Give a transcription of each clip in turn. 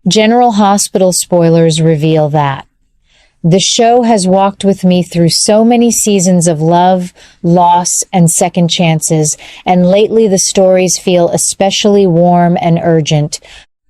General Hospital spoilers reveal that. The show has walked with me through so many seasons of love, loss, and second chances, and lately the stories feel especially warm and urgent,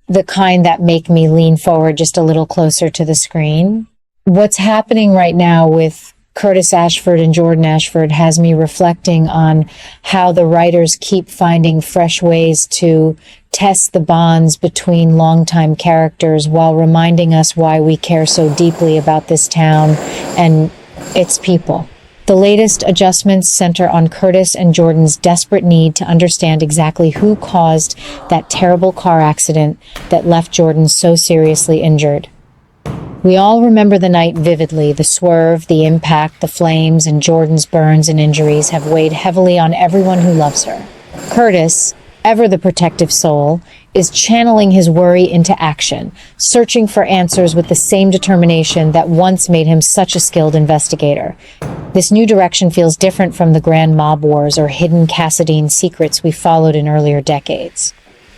the kind that make me lean forward just a little closer to the screen. What's happening right now with Curtis Ashford and Jordan Ashford has me reflecting on how the writers keep finding fresh ways to test the bonds between longtime characters while reminding us why we care so deeply about this town and its people. The latest adjustments center on Curtis and Jordan's desperate need to understand exactly who caused that terrible car accident that left Jordan so seriously injured. We all remember the night vividly. The swerve, the impact, the flames, and Jordan's burns and injuries have weighed heavily on everyone who loves her. Curtis, ever the protective soul, is channeling his worry into action, searching for answers with the same determination that once made him such a skilled investigator. This new direction feels different from the grand mob wars or hidden Cassadine secrets we followed in earlier decades.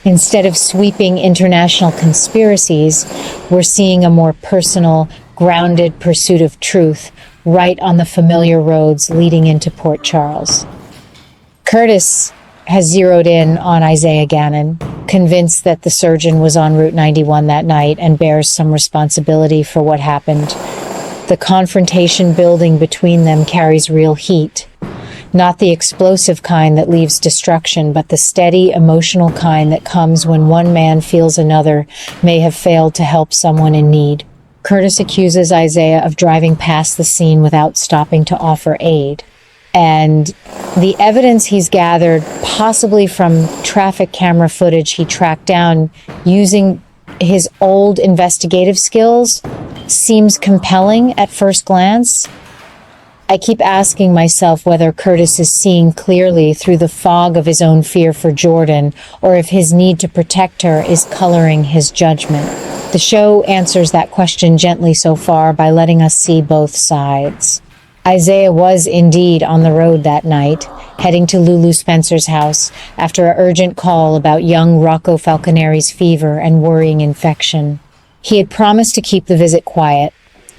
Instead of sweeping international conspiracies, we're seeing a more personal, grounded pursuit of truth right on the familiar roads leading into Port Charles. Curtis has zeroed in on Isaiah Gannon, convinced that the surgeon was on Route 91 that night and bears some responsibility for what happened. The confrontation building between them carries real heat. Not the explosive kind that leaves destruction, but the steady, emotional kind that comes when one man feels another may have failed to help someone in need. Curtis accuses Isaiah of driving past the scene without stopping to offer aid. And the evidence he's gathered, possibly from traffic camera footage he tracked down using his old investigative skills, seems compelling at first glance. I keep asking myself whether Curtis is seeing clearly through the fog of his own fear for Jordan, or if his need to protect her is coloring his judgment. The show answers that question gently so far by letting us see both sides. Isaiah was indeed on the road that night, heading to Lulu Spencer's house after an urgent call about young Rocco Falconeri's fever and worrying infection. He had promised to keep the visit quiet,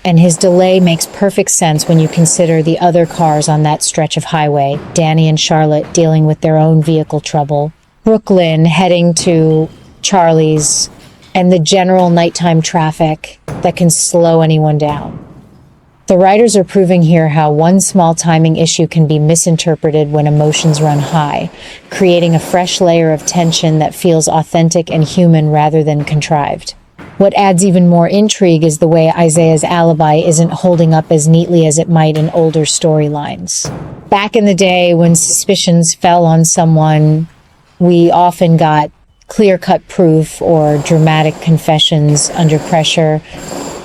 and his delay makes perfect sense when you consider the other cars on that stretch of highway, Danny and Charlotte dealing with their own vehicle trouble, Brooklyn heading to Charlie's, and the general nighttime traffic that can slow anyone down. The writers are proving here how one small timing issue can be misinterpreted when emotions run high, creating a fresh layer of tension that feels authentic and human rather than contrived. What adds even more intrigue is the way Isaiah's alibi isn't holding up as neatly as it might in older storylines. Back in the day when suspicions fell on someone, we often got clear-cut proof or dramatic confessions under pressure.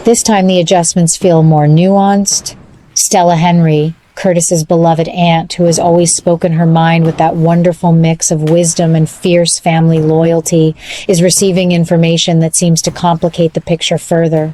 This time the adjustments feel more nuanced. Stella Henry, Curtis's beloved aunt, who has always spoken her mind with that wonderful mix of wisdom and fierce family loyalty, is receiving information that seems to complicate the picture further.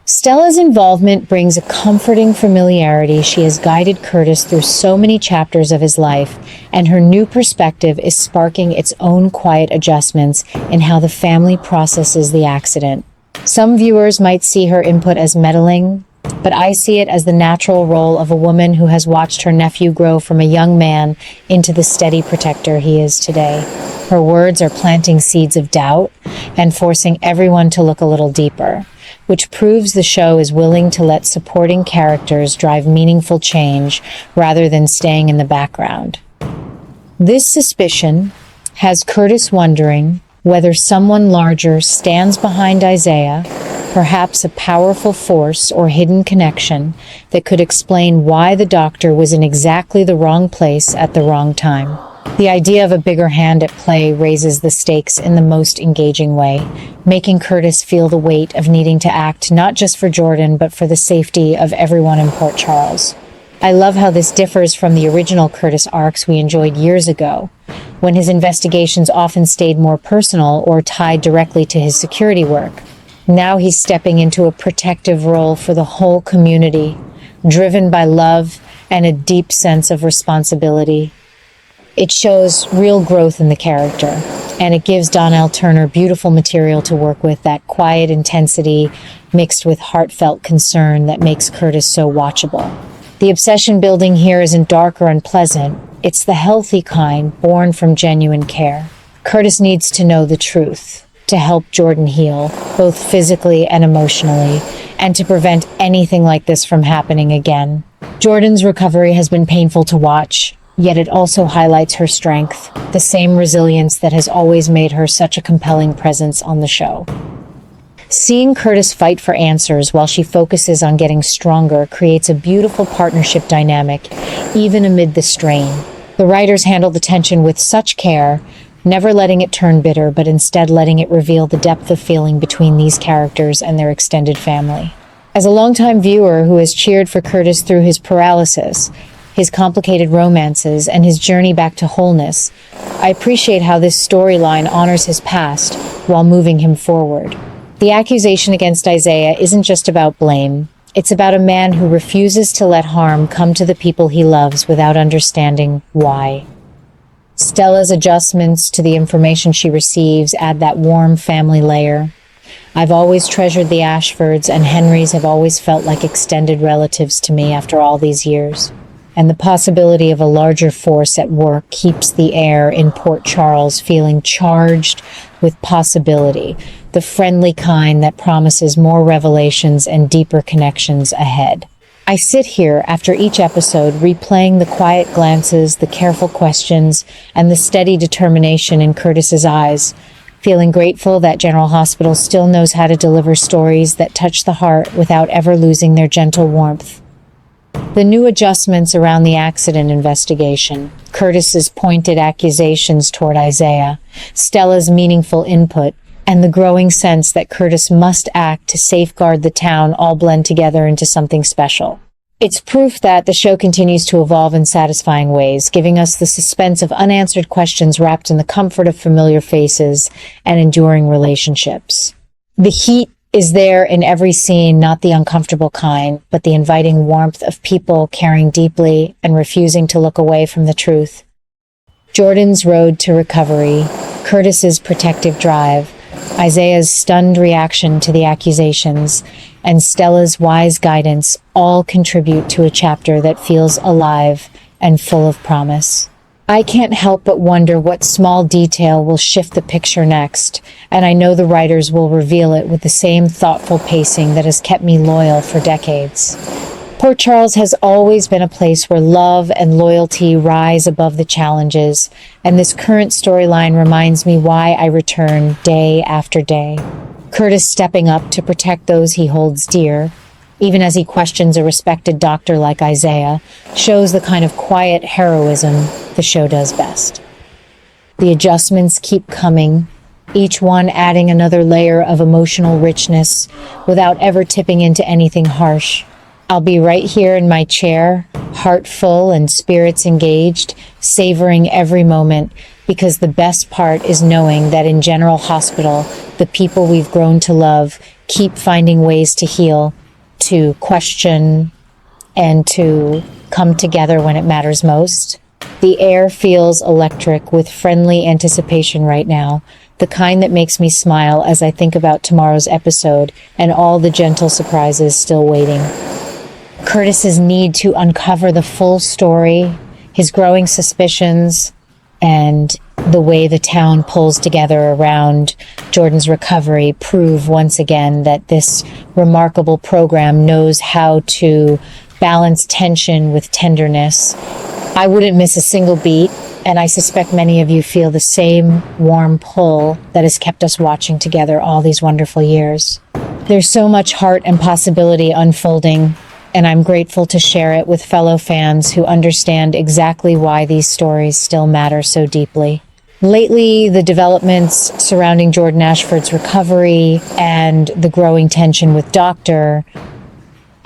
Stella's involvement brings a comforting familiarity. She has guided Curtis through so many chapters of his life, and her new perspective is sparking its own quiet adjustments in how the family processes the accident. Some viewers might see her input as meddling, but I see it as the natural role of a woman who has watched her nephew grow from a young man into the steady protector he is today. Her words are planting seeds of doubt and forcing everyone to look a little deeper, which proves the show is willing to let supporting characters drive meaningful change rather than staying in the background. This suspicion has Curtis wondering whether someone larger stands behind Isaiah, perhaps a powerful force or hidden connection that could explain why the doctor was in exactly the wrong place at the wrong time. The idea of a bigger hand at play raises the stakes in the most engaging way, making Curtis feel the weight of needing to act not just for Jordan, but for the safety of everyone in Port Charles. I love how this differs from the original Curtis arcs we enjoyed years ago, when his investigations often stayed more personal or tied directly to his security work. Now he's stepping into a protective role for the whole community, driven by love and a deep sense of responsibility. It shows real growth in the character, and it gives Donnell Turner beautiful material to work with, that quiet intensity mixed with heartfelt concern that makes Curtis so watchable. The obsession building here isn't dark or unpleasant. It's the healthy kind, born from genuine care. Curtis needs to know the truth to help Jordan heal, both physically and emotionally, and to prevent anything like this from happening again. Jordan's recovery has been painful to watch, yet it also highlights her strength, the same resilience that has always made her such a compelling presence on the show. Seeing Curtis fight for answers while she focuses on getting stronger creates a beautiful partnership dynamic, even amid the strain. The writers handle the tension with such care, never letting it turn bitter, but instead letting it reveal the depth of feeling between these characters and their extended family. As a longtime viewer who has cheered for Curtis through his paralysis, his complicated romances, and his journey back to wholeness, I appreciate how this storyline honors his past while moving him forward. The accusation against Isaiah isn't just about blame. It's about a man who refuses to let harm come to the people he loves without understanding why. Stella's adjustments to the information she receives add that warm family layer. I've always treasured the Ashfords, and Henrys have always felt like extended relatives to me after all these years. And the possibility of a larger force at work keeps the air in Port Charles feeling charged with possibility, the friendly kind that promises more revelations and deeper connections ahead. I sit here after each episode replaying the quiet glances, the careful questions, and the steady determination in Curtis's eyes, feeling grateful that General Hospital still knows how to deliver stories that touch the heart without ever losing their gentle warmth. The new adjustments around the accident investigation, Curtis's pointed accusations toward Isaiah, Stella's meaningful input, and the growing sense that Curtis must act to safeguard the town all blend together into something special. It's proof that the show continues to evolve in satisfying ways, giving us the suspense of unanswered questions wrapped in the comfort of familiar faces and enduring relationships. The heat is there in every scene, not the uncomfortable kind, but the inviting warmth of people caring deeply and refusing to look away from the truth. Jordan's road to recovery, Curtis's protective drive, Isaiah's stunned reaction to the accusations, and Stella's wise guidance all contribute to a chapter that feels alive and full of promise. I can't help but wonder what small detail will shift the picture next, and I know the writers will reveal it with the same thoughtful pacing that has kept me loyal for decades. Port Charles has always been a place where love and loyalty rise above the challenges, and this current storyline reminds me why I return day after day. Curtis stepping up to protect those he holds dear, even as he questions a respected doctor like Isaiah, shows the kind of quiet heroism the show does best. The adjustments keep coming, each one adding another layer of emotional richness without ever tipping into anything harsh. I'll be right here in my chair, heart full and spirits engaged, savoring every moment, because the best part is knowing that in General Hospital, the people we've grown to love keep finding ways to heal, to question, and to come together when it matters most. The air feels electric with friendly anticipation right now, the kind that makes me smile as I think about tomorrow's episode and all the gentle surprises still waiting. Curtis's need to uncover the full story, his growing suspicions, and the way the town pulls together around Jordan's recovery prove once again that this remarkable program knows how to balance tension with tenderness. I wouldn't miss a single beat, and I suspect many of you feel the same warm pull that has kept us watching together all these wonderful years. There's so much heart and possibility unfolding, and I'm grateful to share it with fellow fans who understand exactly why these stories still matter so deeply. Lately, the developments surrounding Jordan Ashford's recovery and the growing tension with Dr.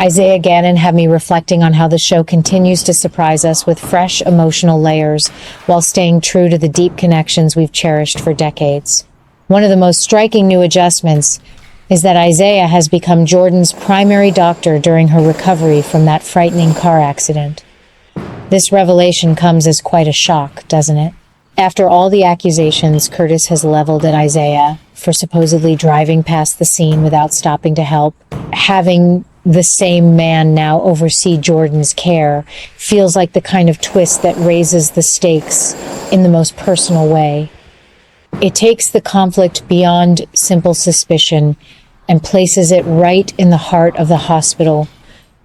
Isaiah Gannon have me reflecting on how the show continues to surprise us with fresh emotional layers while staying true to the deep connections we've cherished for decades. One of the most striking new adjustments is that Isaiah has become Jordan's primary doctor during her recovery from that frightening car accident. This revelation comes as quite a shock, doesn't it? After all the accusations Curtis has leveled at Isaiah for supposedly driving past the scene without stopping to help, having the same man now oversee Jordan's care feels like the kind of twist that raises the stakes in the most personal way. It takes the conflict beyond simple suspicion and places it right in the heart of the hospital,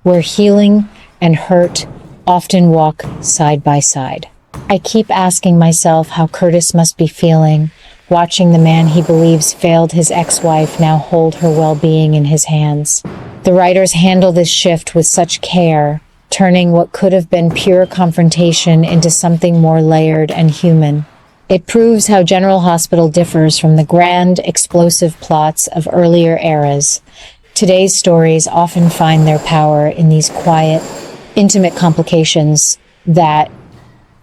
where healing and hurt often walk side by side. I keep asking myself how Curtis must be feeling, watching the man he believes failed his ex-wife now hold her well-being in his hands. The writers handle this shift with such care, turning what could have been pure confrontation into something more layered and human. It proves how General Hospital differs from the grand, explosive plots of earlier eras. Today's stories often find their power in these quiet, intimate complications that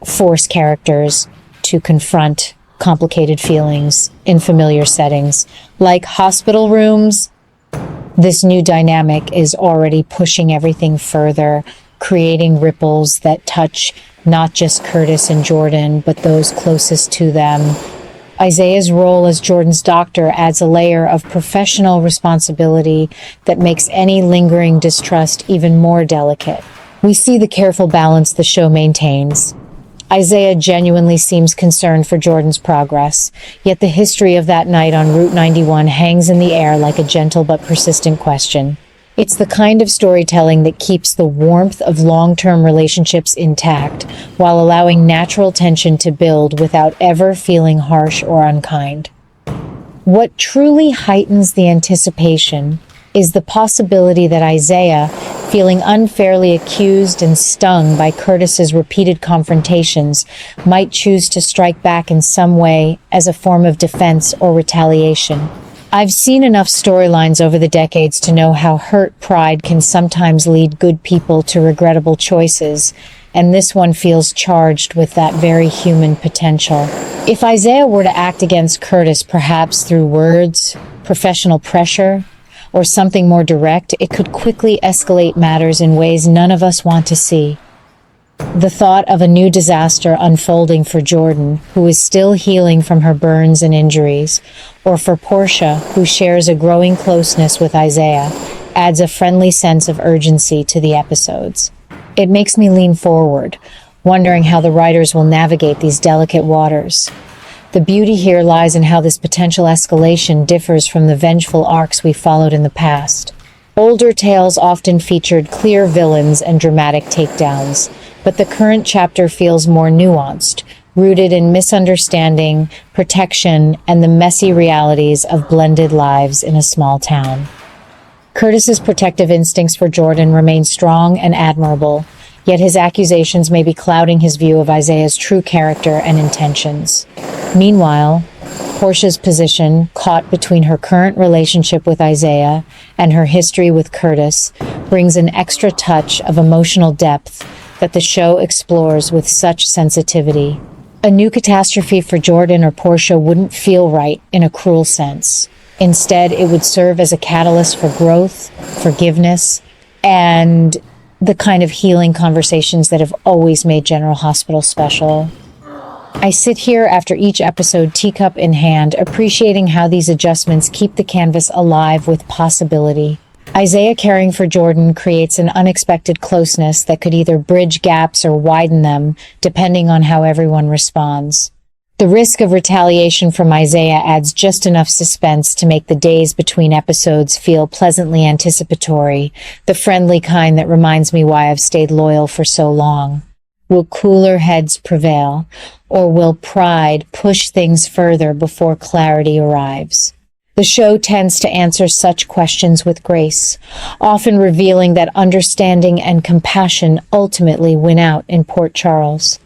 force characters to confront complicated feelings in familiar settings. Like hospital rooms, this new dynamic is already pushing everything further, creating ripples that touch not just Curtis and Jordan, but those closest to them. Isaiah's role as Jordan's doctor adds a layer of professional responsibility that makes any lingering distrust even more delicate. We see the careful balance the show maintains. Isaiah genuinely seems concerned for Jordan's progress, yet the history of that night on Route 91 hangs in the air like a gentle but persistent question. It's the kind of storytelling that keeps the warmth of long-term relationships intact while allowing natural tension to build without ever feeling harsh or unkind. What truly heightens the anticipation is the possibility that Isaiah, feeling unfairly accused and stung by Curtis's repeated confrontations, might choose to strike back in some way as a form of defense or retaliation. I've seen enough storylines over the decades to know how hurt pride can sometimes lead good people to regrettable choices, and this one feels charged with that very human potential. If Isaiah were to act against Curtis, perhaps through words, professional pressure, or something more direct, it could quickly escalate matters in ways none of us want to see. The thought of a new disaster unfolding for Jordan, who is still healing from her burns and injuries, or for Portia, who shares a growing closeness with Isaiah, adds a friendly sense of urgency to the episodes. It makes me lean forward, wondering how the writers will navigate these delicate waters. The beauty here lies in how this potential escalation differs from the vengeful arcs we followed in the past. Older tales often featured clear villains and dramatic takedowns, but the current chapter feels more nuanced, rooted in misunderstanding, protection, and the messy realities of blended lives in a small town. Curtis's protective instincts for Jordan remain strong and admirable, yet his accusations may be clouding his view of Isaiah's true character and intentions. Meanwhile, Portia's position, caught between her current relationship with Isaiah and her history with Curtis, brings an extra touch of emotional depth that the show explores with such sensitivity. A new catastrophe for Jordan or Portia wouldn't feel right in a cruel sense. Instead, it would serve as a catalyst for growth, forgiveness, and the kind of healing conversations that have always made General Hospital special. I sit here after each episode, teacup in hand, appreciating how these adjustments keep the canvas alive with possibility. Isaiah caring for Jordan creates an unexpected closeness that could either bridge gaps or widen them, depending on how everyone responds. The risk of retaliation from Isaiah adds just enough suspense to make the days between episodes feel pleasantly anticipatory, the friendly kind that reminds me why I've stayed loyal for so long. Will cooler heads prevail, or will pride push things further before clarity arrives? The show tends to answer such questions with grace, often revealing that understanding and compassion ultimately win out in Port Charles.